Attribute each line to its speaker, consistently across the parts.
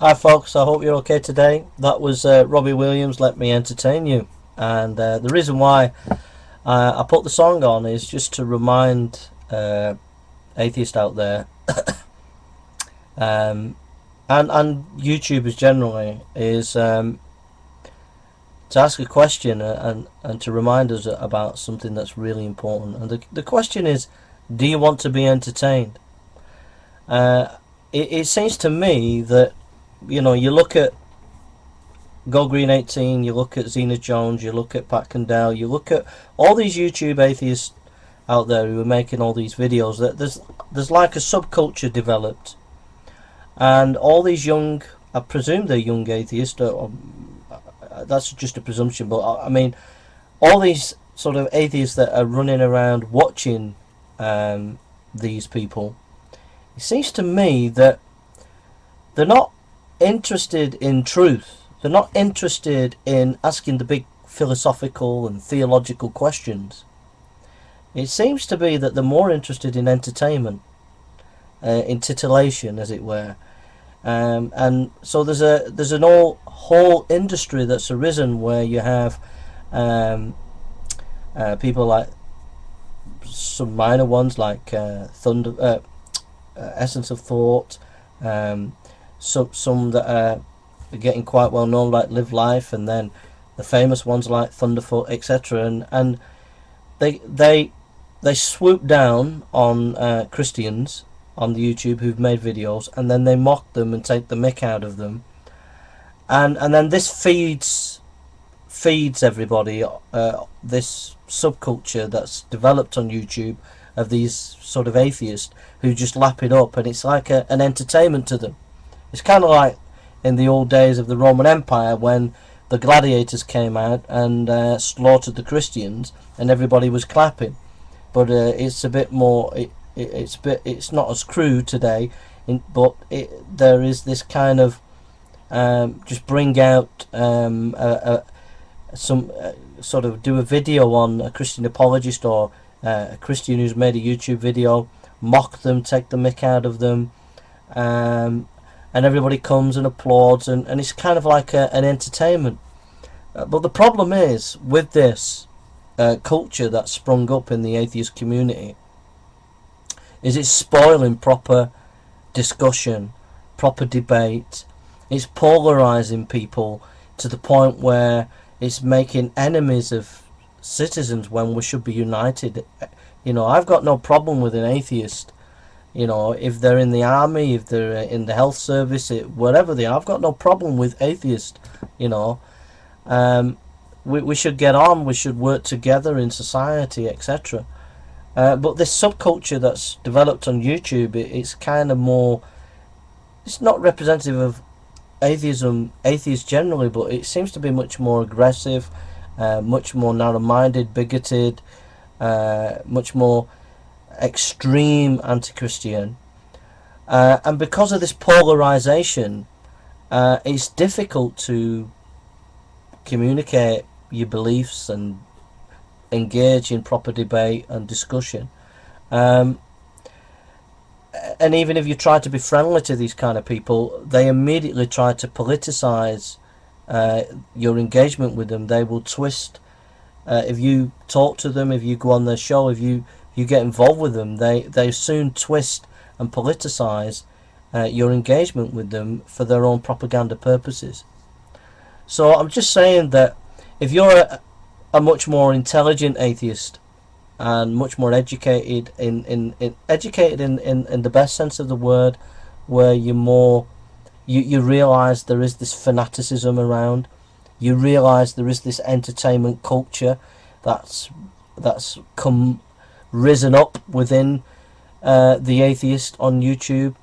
Speaker 1: Hi folks, I hope you're okay today. That was Robbie Williams, Let Me Entertain You. And the reason why I put the song on is just to remind atheists out there and YouTubers generally is to ask a question and to remind us about something that's really important. And the question is, do you want to be entertained? It seems to me that, you know, you look at Go Green 18, you look at Zena Jones, you look at Pat Condell, you look at all these YouTube atheists out there who are making all these videos. That there's like a subculture developed, and all these young, I presume they're young atheists, or that's just a presumption, but I mean, all these sort of atheists that are running around watching these people. It seems to me that they're not interested in truth. They're not interested in asking the big philosophical and theological questions. It seems to be that they're more interested in entertainment, in titillation, as it were. And so there's an whole industry that's arisen where you have people like some minor ones like Essence of Thought, some that are getting quite well known like Live Life, and then the famous ones like Thunderfoot, etc. And they swoop down on Christians on the YouTube who've made videos, and then they mock them and take the mick out of them, and then this feeds everybody this subculture that's developed on YouTube of these sort of atheists who just lap it up, and it's like an entertainment to them. It's kind of like in the old days of the Roman Empire when the gladiators came out and slaughtered the Christians, and everybody was clapping. But it's a bit more. It's not as crude today, but there is this kind of just bring out some sort of do a video on a Christian apologist or a Christian who's made a YouTube video, mock them, take the mick out of them, and everybody comes and applauds, and it's kind of like an entertainment. But the problem is with this culture that's sprung up in the atheist community is it's spoiling proper discussion, proper debate. It's polarizing people to the point where it's making enemies of citizens when we should be united. You know, I've got no problem with an atheist. You know, if they're in the army, if they're in the health service, whatever they are, I've got no problem with atheists. You know, we should get on. We should work together in society, etc. But this subculture that's developed on YouTube, it's kind of more. It's not representative of atheists generally, but it seems to be much more aggressive, much more narrow-minded, bigoted, much more extreme anti-Christian, and because of this polarization, it's difficult to communicate your beliefs and engage in proper debate and discussion. And even if you try to be friendly to these kind of people, they immediately try to politicize your engagement with them. They will twist. If you talk to them, if you go on their show, if you get involved with them, they soon twist and politicize your engagement with them for their own propaganda purposes. So I'm just saying that if you're a much more intelligent atheist and much more educated in the best sense of the word, where you realise there is this fanaticism around, you realise there is this entertainment culture that's risen up within the atheist on YouTube,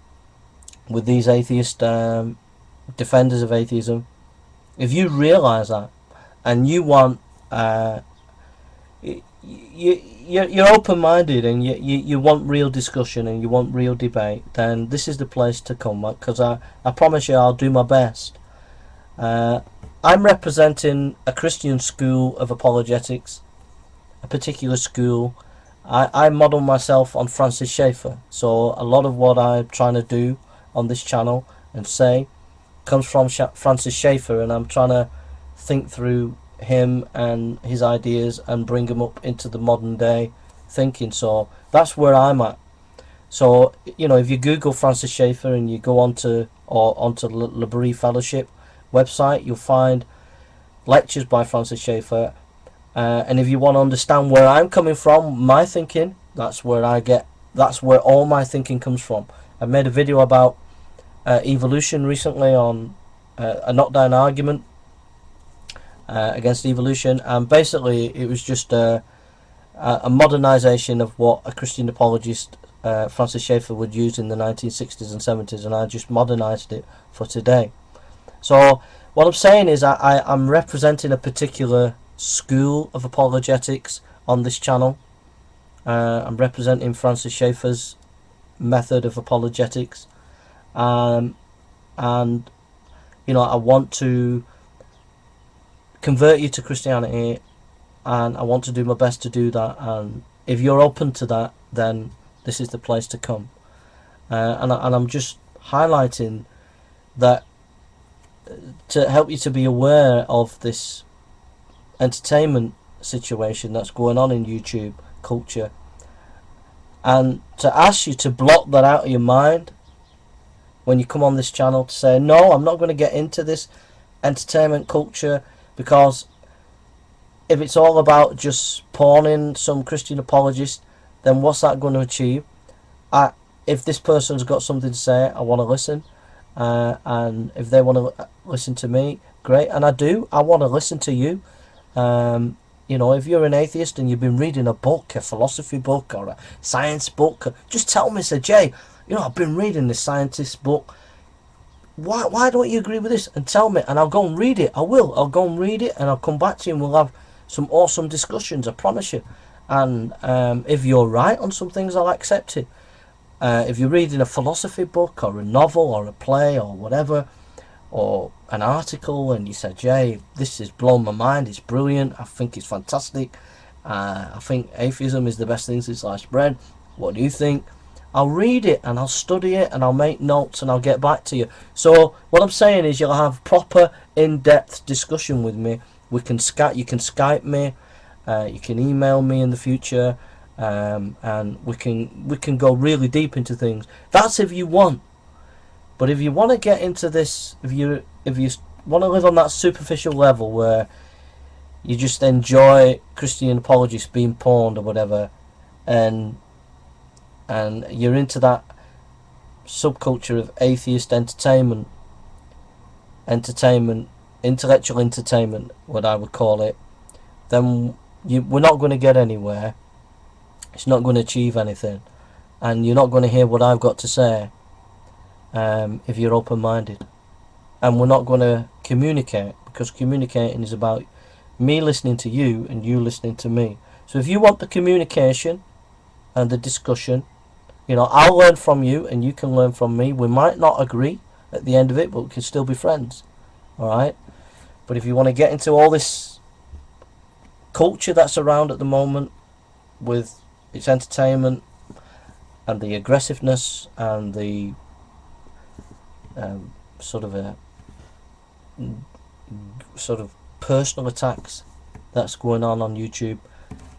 Speaker 1: with these atheist defenders of atheism. If you realise that, and you want you're open-minded, and you want real discussion and you want real debate, then this is the place to come, because I promise you I'll do my best. I'm representing a Christian school of apologetics, a particular school. I model myself on Francis Schaeffer, so a lot of what I'm trying to do on this channel and say comes from Francis Schaeffer, and I'm trying to think through him and his ideas and bring them up into the modern day thinking. So that's where I'm at. So, you know, if you Google Francis Schaeffer and you go onto Le Brie Fellowship website, you'll find lectures by Francis Schaeffer. And if you want to understand where I'm coming from, my thinking, that's where all my thinking comes from. I made a video about evolution recently on a knockdown argument against evolution, and basically it was just a modernization of what a Christian apologist Francis Schaeffer would use in the 1960s and 70s, and I just modernized it for today. So what I'm saying is I'm representing a particular school of apologetics on this channel. I'm representing Francis Schaeffer's method of apologetics, and you know, I want to convert you to Christianity, and I want to do my best to do that. And if you're open to that, then this is the place to come. And I'm just highlighting that to help you to be aware of this entertainment situation that's going on in YouTube culture, and to ask you to block that out of your mind when you come on this channel, to say, no, I'm not going to get into this entertainment culture, because if it's all about just pawning some Christian apologist, then what's that going to achieve? If this person's got something to say, I want to listen, and if they want to listen to me, great. And I want to listen to you. You know, if you're an atheist and you've been reading a book, a philosophy book or a science book, just tell me, say, Jay, you know, I've been reading this scientist's book. Why don't you agree with this? And tell me, and I'll go and read it. I'll go and read it, and I'll come back to you, and we'll have some awesome discussions, I promise you. And if you're right on some things, I'll accept it. If you're reading a philosophy book or a novel or a play or whatever, or an article, and you say, Jay, this has blown my mind, it's brilliant, I think it's fantastic, I think atheism is the best thing since sliced bread, what do you think? I'll read it and I'll study it and I'll make notes and I'll get back to you. So what I'm saying is, you'll have proper in-depth discussion with me. You can Skype me, you can email me in the future, and we can go really deep into things. That's if you want. But if you want to get into this, if you want to live on that superficial level where you just enjoy Christian apologists being pawned or whatever, and you're into that subculture of atheist entertainment, intellectual entertainment, what I would call it, then we're not going to get anywhere. It's not going to achieve anything, and you're not going to hear what I've got to say. If you're open-minded, and we're not going to communicate, because communicating is about me listening to you and you listening to me. So if you want the communication and the discussion, you know, I'll learn from you and you can learn from me. We might not agree at the end of it, but we can still be friends. Alright? But if you want to get into all this culture that's around at the moment, with its entertainment and the aggressiveness and the sort of personal attacks that's going on YouTube,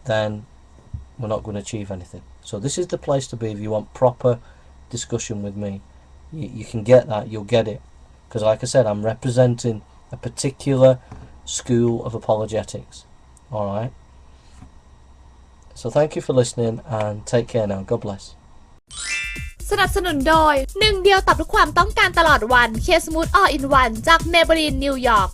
Speaker 1: then we're not going to achieve anything. So this is the place to be if you want proper discussion with me. You can get that, you'll get it, because like I said, I'm representing a particular school of apologetics. Alright, so thank you for listening, and take care now. God bless.
Speaker 2: สนับสนุนโดยหนึ่งเดียวตอบทุกความต้องการตลอดวันเคสมูทออลอินวันจากเมเบลีนนิวยอร์ก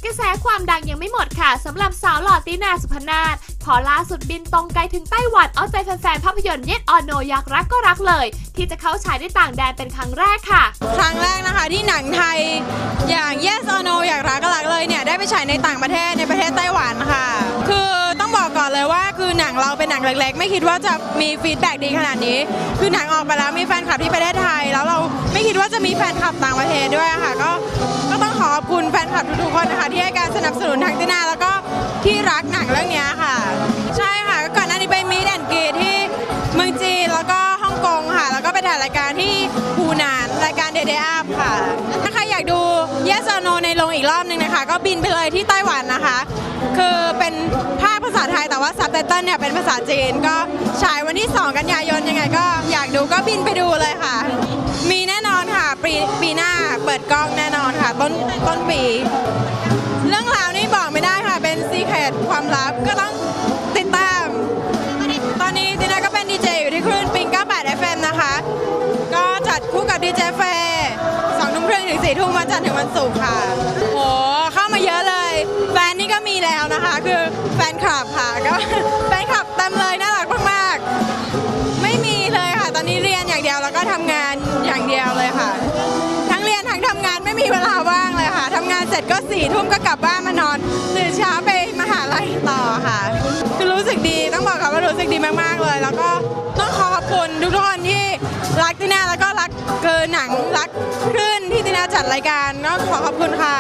Speaker 2: กระแสความดังยังไม่หมดค่ะสำหรับสาวหล่อตินาสุพนาถพอล่าสุดบินตรงไกลถึงไต้หวันเอาใจแฟนๆภาพยนตร์ Yes or No อยากรักก็รักเลยที่จะเข้าฉายในต่างแดนเป็นครั้งแรกค่ะครั้งแรกนะคะที่หนังไทยอย่าง Yes or No อยากรักก็รักเลยเนี่ยได้ไปฉายในต่างประเทศในประเทศไต้หวันค่ะคือต้องบอกก่อนเลยว่าคือหนังเราเป็นหนังเล็กๆไม่คิดว่าจะมีฟีดแบ็กดีขนาดนี้คือหนังออกไปแล้วมีแฟนคลับที่ประเทศไทยแล้วเราไม่คิดว่าจะมีแฟนคลับต่างประเทศด้วยค่ะก็ต้องขอบคุณแฟนคลับทุกๆคนนะคะที่ให้การสนับสนุนทางตินาแล้วก็ที่รักหนังเรื่องนี้ค่ะใช่ค่ะก่อนหน้านี้ไปมีแดนกีที่เมืองจีนแล้วก็ฮ่องกงค่ะแล้วก็ไปถ่
Speaker 3: ถ่ายรายการที่ภูนานรายการ Day Up ค่ะถ้าใครอยากดู Yes or No ในโรงอีกรอบนึงนะคะก็บินไปเลยที่ไต้หวันนะคะคือเป็นภาคภาษาไทยแต่ว่าซับไตเติลเนี่ยเป็นภาษาจีนก็ฉายวันที่2 กันยายนยังไงก็อยากดูก็บินไปดูเลยค่ะมีแน่นอนค่ะปีหน้าเปิดกล้องแน่นอนค่ะต้นปีเรื่องราวนี่บอกไม่ได้ค่ะเป็นซีเคร็ตความลับก็ต้องติดตามตอนนี้ตินาก็เป็นดีเจอยู่ที่คลื่นปิง98 FM นะคะก็จัดคู่กับดีเจเฟย์2 ทุ่มครึ่งถึง4 ทุ่มวันจันทร์ถึงวันศุกร์ค่ะโอ้เข้ามาเยอะเลยแฟนนี่ก็มีแล้วนะคะคือแฟนคลับค่ะก็แฟนคลับเต็มเลยน่ารักมากๆไม่มีเลยค่ะตอนนี้เรียนอย่างเดียวแล้วก็ทำงานอย่างเดียวเลยค่ะทั้งเรียนทั้งทำงานไม่มีเวลาว่างเลยค่ะทำงานเสร็จก็4 ทุ่มก็กลับบ้านมานอนตื่นเช้าไปมหาลัยต่อค่ะคือรู้สึกดีต้องบอกค่ะว่ารู้สึกดีมากๆเลยแล้วก็ต้องขอบคุณทุกคนที่รักตินาแล้วก็รักหนังรักคลื่นที่ตินาจัดรายการก็ขอขอบคุณค่ะ